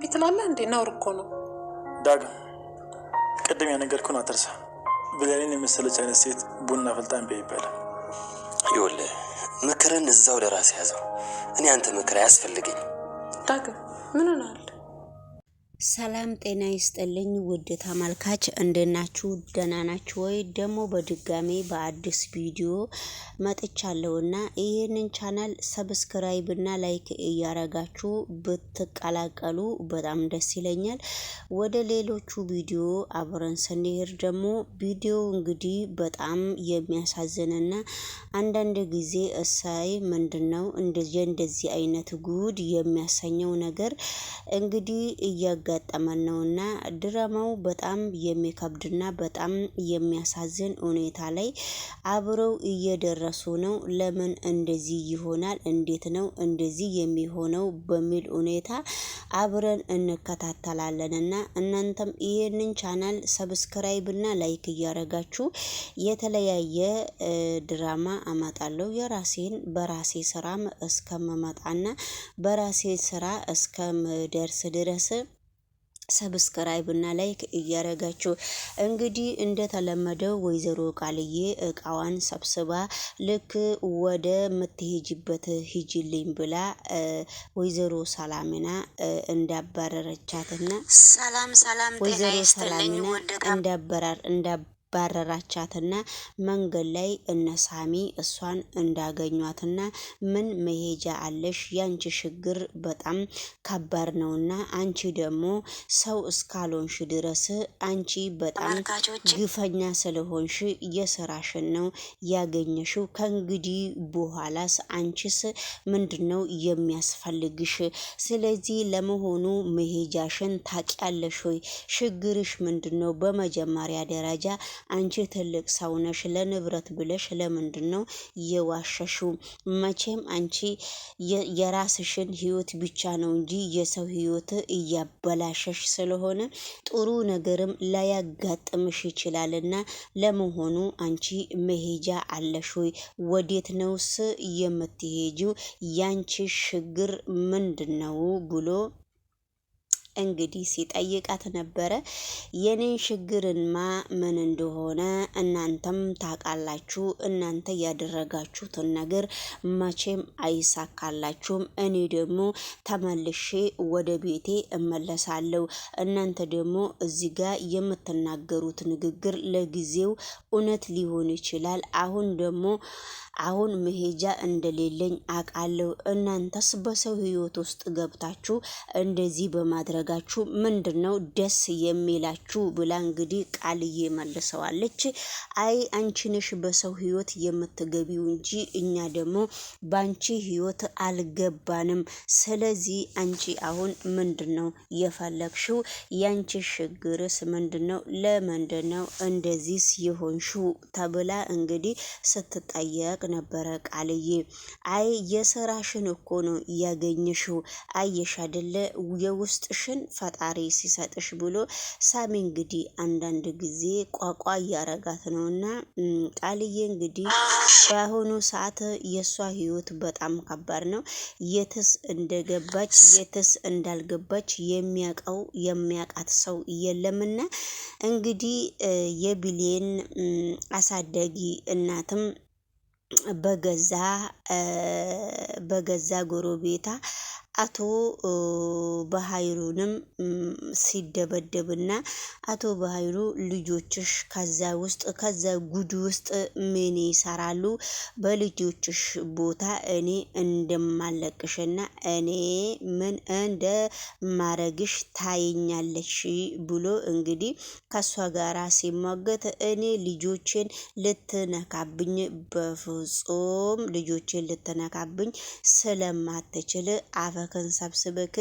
እምቢ ትላለህ እንዴ? ነውር እኮ ነው። ዳግም ቅድም ያነገርኩህን አትርሳ። ብሌንን የመሰለች አይነት ሴት ቡና ፈልጣ እምቢ አይባልም። ይኸውልህ ምክርን እዛው ለራስ ያዘው። እኔ አንተ ምክር አያስፈልገኝ። ዳግም ምን ሆነሃል? ሰላም ጤና ይስጥልኝ ውድ ተመልካች፣ እንደናችሁ ደህና ናችሁ ወይ? ደግሞ በድጋሜ በአዲስ ቪዲዮ መጥቻለሁና ይህንን ቻናል ሰብስክራይብ እና ላይክ እያረጋችሁ ብትቀላቀሉ በጣም ደስ ይለኛል። ወደ ሌሎቹ ቪዲዮ አብረን ስንሄድ ደግሞ ቪዲዮ እንግዲህ በጣም የሚያሳዝንና አንዳንድ ጊዜ እሳይ ምንድነው እንደዚህ አይነት ጉድ የሚያሰኘው ነገር እንግዲህ እያጋጠመን ነውና ድራማው በጣም የሚከብድና በጣም የሚያሳዝን ሁኔታ ላይ አብረው እየደረሱ ነው። ለምን እንደዚህ ይሆናል? እንዴት ነው እንደዚህ የሚሆነው? በሚል ሁኔታ አብረን እንከታተላለንና እናንተም ይሄንን ቻናል ሰብስክራይብ እና ላይክ እያረጋችሁ የተለያየ ድራማ አመጣለሁ የራሴን በራሴ ስራም እስከመመጣና በራሴ ስራ እስከምደርስ ድረስ ሰብስክራይብ እና ላይክ እያረጋችሁ እንግዲህ እንደተለመደው ወይዘሮ ቃልዬ እቃዋን ሰብስባ ልክ ወደ ምትሄጅበት ሂጂልኝ ብላ ወይዘሮ ሰላምና እንዳባረረቻትና ወይዘሮ ሰላምና ባረራቻትና መንገድ ላይ እነሳሚ እሷን እንዳገኟትና ምን መሄጃ አለሽ? ያንቺ ችግር በጣም ከባድ ነውና አንቺ ደግሞ ሰው እስካልሆንሽ ድረስ አንቺ በጣም ግፈኛ ስለሆንሽ የስራሽን ነው ያገኘሽው። ከእንግዲህ በኋላስ አንቺስ ምንድነው የሚያስፈልግሽ? ስለዚህ ለመሆኑ መሄጃሽን ታውቂያለሽ ወይ? ችግርሽ ምንድነው? በመጀመሪያ ደረጃ አንቺ ትልቅ ሰው ነሽ። ለንብረት ብለሽ ለምንድነው የዋሸሽው? መቼም አንቺ የራስሽን ህይወት ብቻ ነው እንጂ የሰው ህይወት እያበላሸሽ ስለሆነ ጥሩ ነገርም ላያጋጥምሽ ይችላልና ለመሆኑ አንቺ መሄጃ አለሽ ወይ? ወዴት ነውስ የምትሄጂው? ያንቺ ችግር ምንድነው ብሎ እንግዲህ ሲጠይቃት ነበረ። የኔን ችግርንማ ምን እንደሆነ እናንተም ታውቃላችሁ። እናንተ ያደረጋችሁትን ነገር መቼም አይሳካላችሁም። እኔ ደግሞ ተመልሼ ወደ ቤቴ እመለሳለሁ። እናንተ ደግሞ እዚህ ጋር የምትናገሩት ንግግር ለጊዜው እውነት ሊሆን ይችላል። አሁን መሄጃ እንደሌለኝ አውቃለሁ። እናንተስ በሰው ህይወት ውስጥ ገብታችሁ እንደዚህ በማድረጋችሁ ምንድነው ደስ የሚላችሁ? ብላ እንግዲህ ቃልዬ መልሰዋለች። አይ አንቺ ነሽ በሰው ህይወት የምትገቢው እንጂ እኛ ደግሞ ባንቺ ህይወት አልገባንም። ስለዚህ አንቺ አሁን ምንድነው የፈለግሽው? ያንቺ ችግርስ ምንድነው? ለምንድነው እንደዚህ የሆንሽው? ተብላ እንግዲህ ስትጠየቅ ነበረ ቃልዬ። አይ የስራሽን እኮ ነው ያገኘሽው። አየሽ አይደለ የውስጥሽን ፈጣሪ ሲሰጥሽ ብሎ ሳሚ እንግዲህ አንዳንድ ጊዜ ቋቋ እያረጋት ነውና ቃልዬ እንግዲህ በአሁኑ ሰዓት የሷ ህይወት በጣም ከባድ ነው። የትስ እንደገባች የትስ እንዳልገባች የሚያቃት ሰው የለምና እንግዲህ የቢሌን አሳዳጊ እናትም በገዛ ጎረቤታ አቶ በኃይሉንም ሲደበደብና አቶ በኃይሉ ልጆችሽ ከዛ ጉድ ውስጥ ምን ይሰራሉ? በልጆችሽ ቦታ እኔ እንደማለቅሽና እኔ ምን እንደማረግሽ ታይኛለሽ ብሎ እንግዲህ ከሷ ጋራ ሲሟገት እኔ ልጆችን ልትነካብኝ በፍጹም ልጆችን ልትነካብኝ ስለማትችል አፈክን ሰብስበክ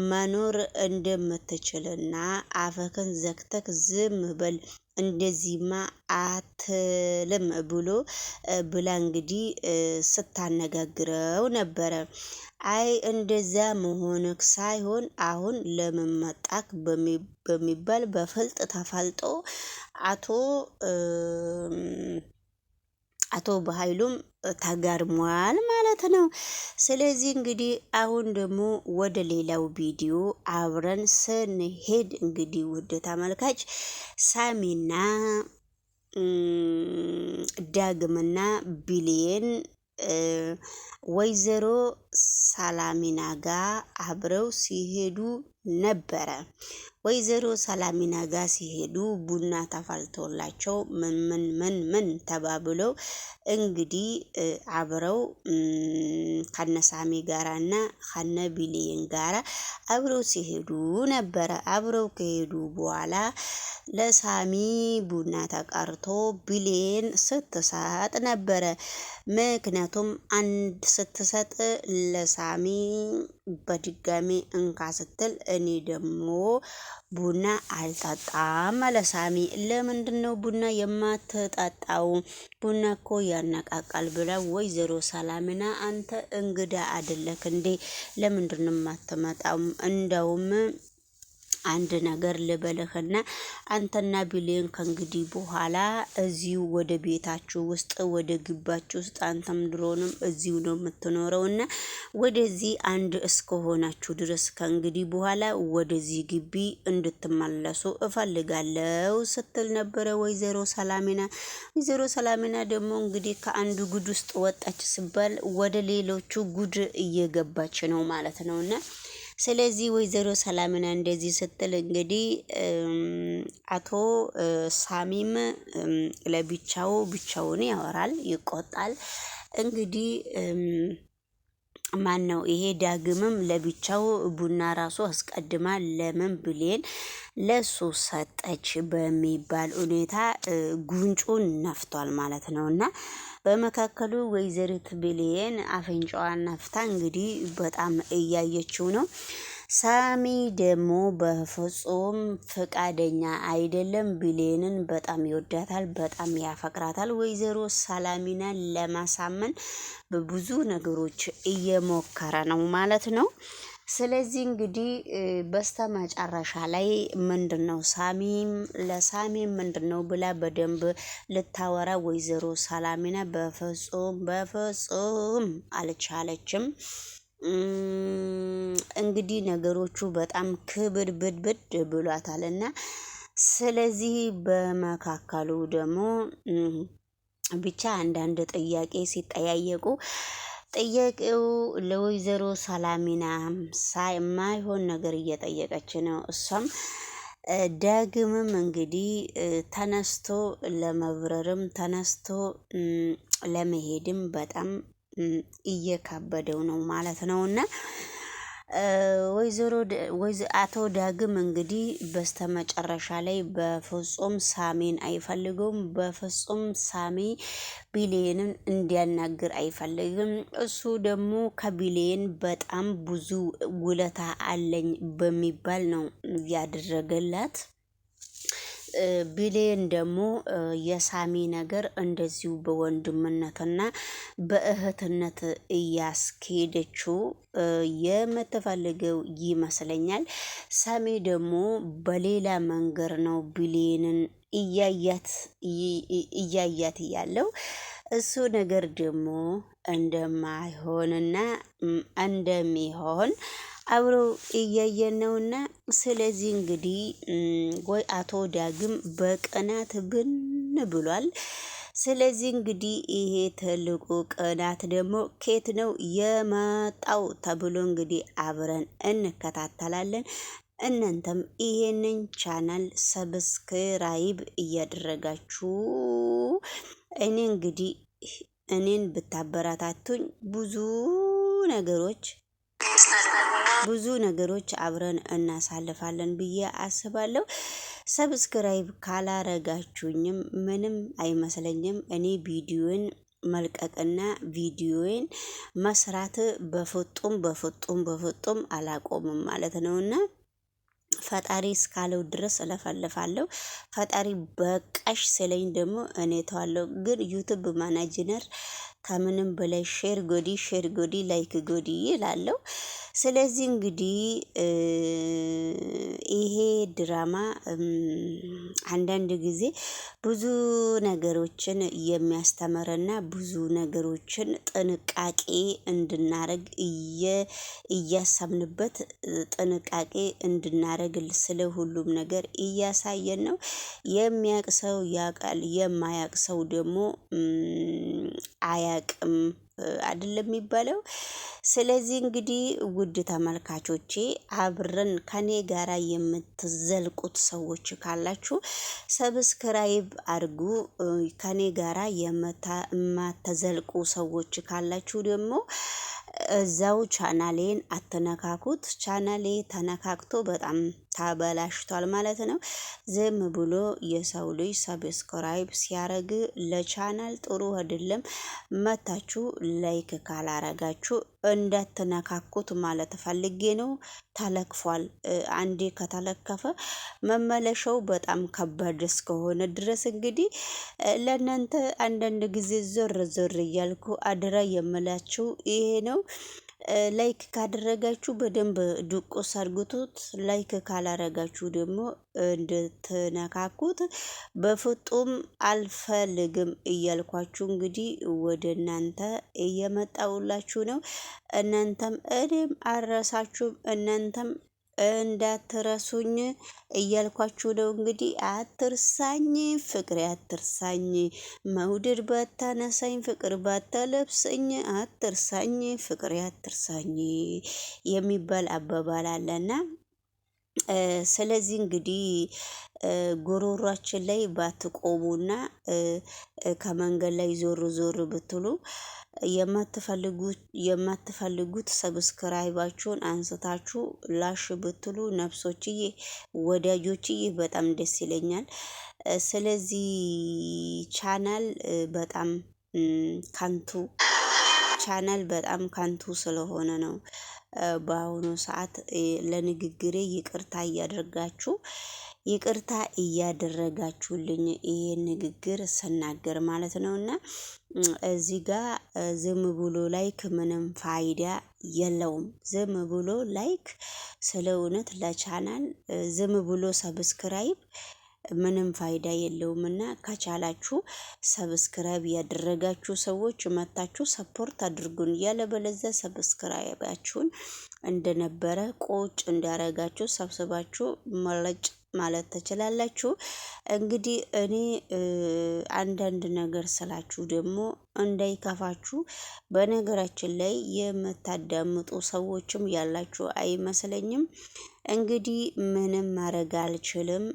መኖር እንደምትችልና አፈክን ዘግተክ ዝም በል እንደዚህማ አትልም ብላ እንግዲህ ስታነጋግረው ነበረ። አይ እንደዛ መሆንክ ሳይሆን አሁን ለምን መጣክ በሚባል በፍልጥ ተፋልጦ አቶ በኃይሉም ተገርሟል ማለት ማለት ነው። ስለዚህ እንግዲህ አሁን ደግሞ ወደ ሌላው ቪዲዮ አብረን ስንሄድ እንግዲህ ውድ ተመልካች ሳሚና ዳግምና ቢሊየን ወይዘሮ ሰላሚና ጋር አብረው ሲሄዱ ነበረ። ወይዘሮ ሰላሚና ጋር ሲሄዱ ቡና ተፈልቶላቸው ምን ተባብለው እንግዲህ አብረው ከነሳሚ ጋራና ከነ ቢሊየን ጋራ አብረው ሲሄዱ ነበረ። አብረው ከሄዱ በኋላ ለሳሚ ቡና ተቀርቶ ቢሊየን ስትሰጥ ነበረ። ምክንያቱም አንድ ስትሰጥ ለሳሚ በድጋሚ እንካ ስትል እኔ ደግሞ ቡና አልጠጣም ለሳሚ። ለምንድነው ቡና የማትጠጣው? ቡና እኮ ያነቃቃል ብላ ወይዘሮ ሰላሚና አንተ እንግዳ አይደለክ እንዴ? ለምንድነው የማትመጣው? እንደውም አንድ ነገር ልበልህና አንተና ቢሊየን ከእንግዲህ በኋላ እዚሁ ወደ ቤታችሁ ውስጥ ወደ ግባችሁ ውስጥ አንተም ድሮንም እዚሁ ነው የምትኖረውና ወደዚህ አንድ እስከሆናችሁ ድረስ ከእንግዲህ በኋላ ወደዚህ ግቢ እንድትመለሱ እፈልጋለሁ ስትል ነበረ ወይዘሮ ሰላሚና። ወይዘሮ ሰላሚና ደግሞ እንግዲህ ከአንዱ ጉድ ውስጥ ወጣች ሲባል ወደ ሌሎቹ ጉድ እየገባች ነው ማለት ነውና ስለዚህ ወይዘሮ ሰላሚና እንደዚህ ስትል እንግዲህ አቶ ሳሚም ብቻውን ያወራል፣ ይቆጣል። እንግዲህ ማን ነው ይሄ ዳግምም ለብቻው ቡና ራሱ አስቀድማ ለምን ቢሊየን ለሱ ሰጠች በሚባል ሁኔታ ጉንጩን ነፍቷል ማለት ነውና በመካከሉ ወይዘሪት ቢሊየን አፍንጫዋን ነፍታ እንግዲህ በጣም እያየችው ነው። ሳሚ ደግሞ በፍጹም ፍቃደኛ አይደለም። ቢሊየንን በጣም ይወዳታል፣ በጣም ያፈቅራታል። ወይዘሮ ሰላሚናን ለማሳመን በብዙ ነገሮች እየሞከረ ነው ማለት ነው። ስለዚህ እንግዲህ በስተመጨረሻ ላይ ምንድነው ለሳሚም ምንድነው ብላ በደንብ ልታወራ ወይዘሮ ሰላሚና በፍጹም አልቻለችም። እንግዲህ ነገሮቹ በጣም ክብድብድ ብሏታልና ስለዚህ በመካከሉ ደግሞ ብቻ አንዳንድ ጥያቄ ሲጠያየቁ ጥያቄው ለወይዘሮ ሰላሚና የማይሆን ነገር እየጠየቀች ነው። እሷም ዳግምም እንግዲህ ተነስቶ ለመብረርም ተነስቶ ለመሄድም በጣም እየከበደው ነው ማለት ነውና አቶ ዳግም እንግዲህ በስተመጨረሻ ላይ በፍጹም ሳሚን አይፈልገውም። በፍጹም ሳሚ ቢሊየንን እንዲያናግር አይፈልግም። እሱ ደግሞ ከቢሊየን በጣም ብዙ ውለታ አለኝ በሚባል ነው ያደረገላት። ቢሊየን ደግሞ የሳሚ ነገር እንደዚሁ በወንድምነትና በእህትነት እያስኬደችው የምትፈልገው ይመስለኛል። ሳሚ ደግሞ በሌላ መንገድ ነው ቢሊየንን እያያት ያለው። እሱ ነገር ደግሞ እንደማይሆንና እንደሚሆን አብሮ እያየን ነውና ስለዚህ እንግዲህ ወይ አቶ ዳግም በቅናት ብን ብሏል። ስለዚህ እንግዲህ ይሄ ትልቁ ቅናት ደግሞ ከየት ነው የመጣው ተብሎ እንግዲህ አብረን እንከታተላለን። እናንተም ይሄንን ቻናል ሰብስክራይብ እያደረጋችሁ እኔን ብታበረታቱኝ ብዙ ነገሮች አብረን እናሳልፋለን ብዬ አስባለሁ። ሰብስክራይብ ካላረጋችሁኝም ምንም አይመስለኝም። እኔ ቪዲዮን መልቀቅና ቪዲዮን መስራት በፍጡም አላቆምም ማለት ነውና ፈጣሪ እስካለው ድረስ እለፈልፋለሁ። ፈጣሪ በቃሽ ስለኝ ደግሞ እኔ ተዋለሁ። ግን ዩቲዩብ ማናጀር ከምንም በላይ ሼር ጎዲ ላይክ ጎዲ ይላለው። ስለዚህ እንግዲህ ይሄ ድራማ አንዳንድ ጊዜ ብዙ ነገሮችን የሚያስተምርና ብዙ ነገሮችን ጥንቃቄ እንድናረግ እያሰብንበት ጥንቃቄ እንድናረግ ስለ ሁሉም ነገር እያሳየን ነው። የሚያቅ ሰው ያውቃል፣ የማያቅ ሰው ደግሞ አያቅም አይደለም የሚባለው። ስለዚህ እንግዲህ ውድ ተመልካቾቼ አብረን ከኔ ጋራ የምትዘልቁት ሰዎች ካላችሁ ሰብስክራይብ አድርጉ። ከኔ ጋራ የማትዘልቁ ሰዎች ካላችሁ ደግሞ እዛው ቻናሌን አትነካኩት። ቻናሌ ተነካክቶ በጣም ታበላሽቷል ማለት ነው። ዝም ብሎ የሰው ልጅ ሰብስክራይብ ሲያረግ ለቻናል ጥሩ አይደለም። መታችሁ ላይክ ካላረጋችሁ እንዳትነካኩት ማለት ፈልጌ ነው። ተለክፏል። አንዴ ከተለከፈ መመለሻው በጣም ከባድ እስከሆነ ድረስ እንግዲህ ለእናንተ አንዳንድ ጊዜ ዞር ዞር እያልኩ አደራ የምላችሁ ይሄ ነው። ላይክ ካደረጋችሁ በደንብ ዱቁስ አድርጉት። ላይክ ካላረጋችሁ ደግሞ እንድትነካኩት በፍጹም አልፈልግም እያልኳችሁ እንግዲህ ወደ እናንተ እየመጣውላችሁ ነው። እናንተም እኔም አረሳችሁም እናንተም እንዳትረሱኝ እያልኳችሁ ነው። እንግዲህ አትርሳኝ ፍቅሬ አትርሳኝ፣ መውደድ ባታነሳኝ ፍቅር ባታለብሰኝ፣ አትርሳኝ ፍቅሬ አትርሳኝ የሚባል አባባል አለና ስለዚህ እንግዲህ ጉሮሯችን ላይ ባትቆሙና ከመንገድ ላይ ዞር ዞር ብትሉ የማትፈልጉት ሰብስክራይባችሁን አንስታችሁ ላሽ ብትሉ ነፍሶችዬ፣ ወዳጆችዬ በጣም ደስ ይለኛል። ስለዚህ ቻናል በጣም ካንቱ ስለሆነ ነው በአሁኑ ሰዓት ለንግግሬ ይቅርታ እያደረጋችሁልኝ ይሄን ንግግር ስናገር ማለት ነውና እዚህ ጋር ዝም ብሎ ላይክ ምንም ፋይዳ የለውም። ዝም ብሎ ላይክ ስለ እውነት ለቻናል ዝም ብሎ ሰብስክራይብ ምንም ፋይዳ የለውምና ከቻላችሁ ሰብስክራይብ ያደረጋችሁ ሰዎች መታችሁ ሰፖርት አድርጉን። ያለበለዚያ ሰብስክራይባችሁን እንደነበረ ቁጭ እንዳረጋችሁ ሰብስባችሁ መለጭ ማለት ትችላላችሁ። እንግዲህ እኔ አንዳንድ ነገር ስላችሁ ደግሞ እንዳይከፋችሁ። በነገራችን ላይ የምታዳምጡ ሰዎችም ያላችሁ አይመስለኝም። እንግዲህ ምንም ማድረግ አልችልም።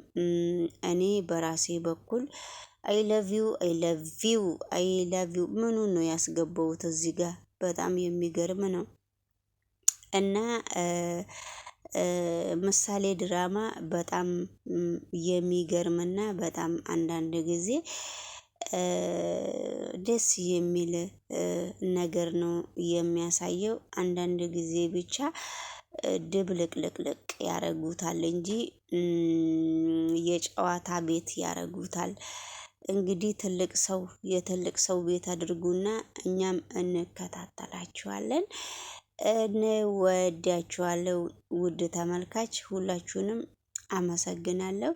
እኔ በራሴ በኩል አይለቪው ምኑን ነው ያስገባሁት እዚህ ጋር በጣም የሚገርም ነው። እና ምሳሌ ድራማ በጣም የሚገርምና በጣም አንዳንድ ጊዜ ደስ የሚል ነገር ነው የሚያሳየው። አንዳንድ ጊዜ ብቻ ድብልቅልቅልቅ ያረጉታል እንጂ የጨዋታ ቤት ያረጉታል። እንግዲህ የትልቅ ሰው ቤት አድርጉና እኛም እንከታተላችኋለን። እንወዳችኋለሁ ውድ ተመልካች፣ ሁላችሁንም አመሰግናለሁ።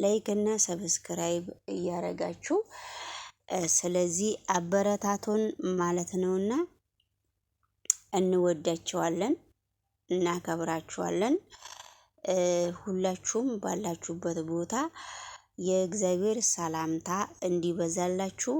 ላይክ እና ሰብስክራይብ እያረጋችሁ ስለዚህ አበረታቱን ማለት ነውና እንወዳችኋለን፣ እናከብራችኋለን። ሁላችሁም ባላችሁበት ቦታ የእግዚአብሔር ሰላምታ እንዲበዛላችሁ